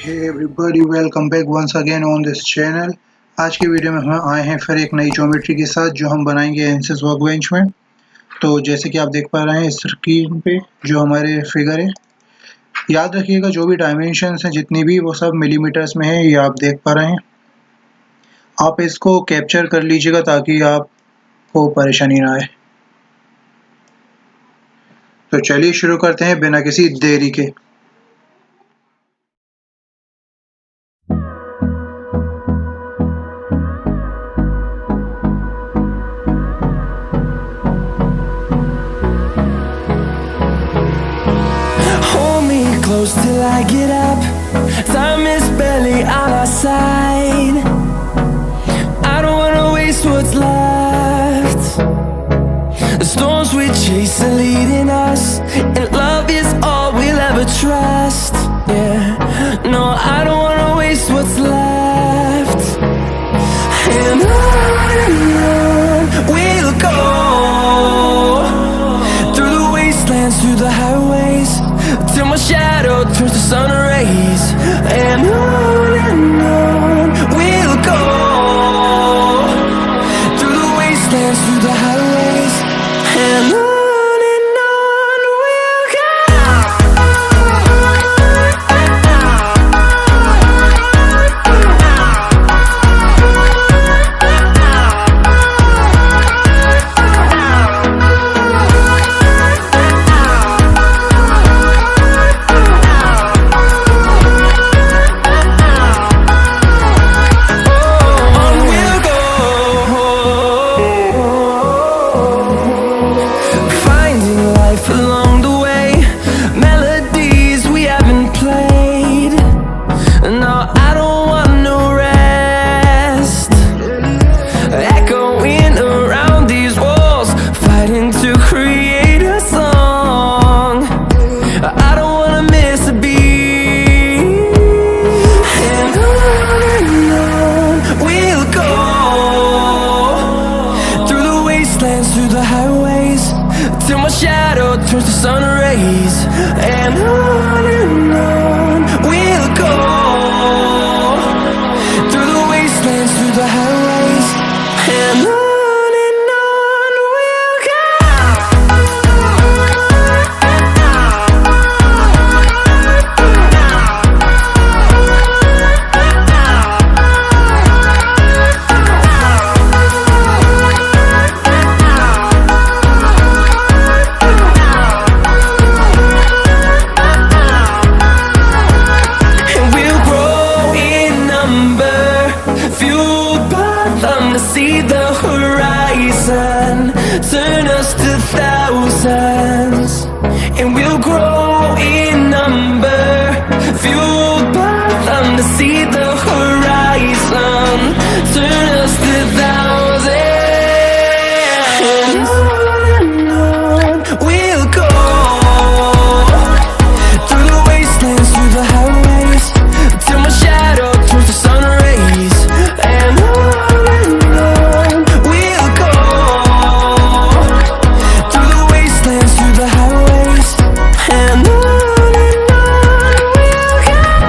Hey everybody, welcome back once again on this channel। आज की video में हम आए हैं फिर एक नई ज्योमेट्री के साथ जो हम बनाएंगे एनसिस वर्कबेंच में। तो जैसे कि आप देख पा रहे हैं स्क्रीन पे जो हमारे फिगर है, याद रखिएगा जो भी डायमेंशंस हैं जितनी भी वो सब मिलीमीटर्स में है, ये आप देख पा रहे हैं। आप इसको कैप्चर कर लीजिएगा ताकि आपको परेशानी ना आए। तो चलिए शुरू करते हैं बिना किसी देरी के। Close till I get up. Time is barely on our side. I don't wanna waste what's left. The storms we chase are leading us, and love is all we'll ever trust. Yeah, no, I don't wanna waste what's left. And on we'll go, through the wastelands, through the highways, till my shadow turns to sun rays. And on we'll go, through the wastelands, through the highways. And on we'll go. Along the way, melodies we haven't played. No, I don't want no rest. Echoing around these walls, fighting to create a song. I don't wanna miss a beat. And on we'll go, through the wastelands, through the highways, till my shadow turns to sun rays. And on we'll go, through the wastelands, through the highways. And on we'll go. See the horizon turn us to thousands, and we'll grow in number, fueled by them to see the horizon turn us to thousands. And on we'll go, through the wastelands, through the highways, till my shadow turns to sun rays. And through the highways. And on we'll go.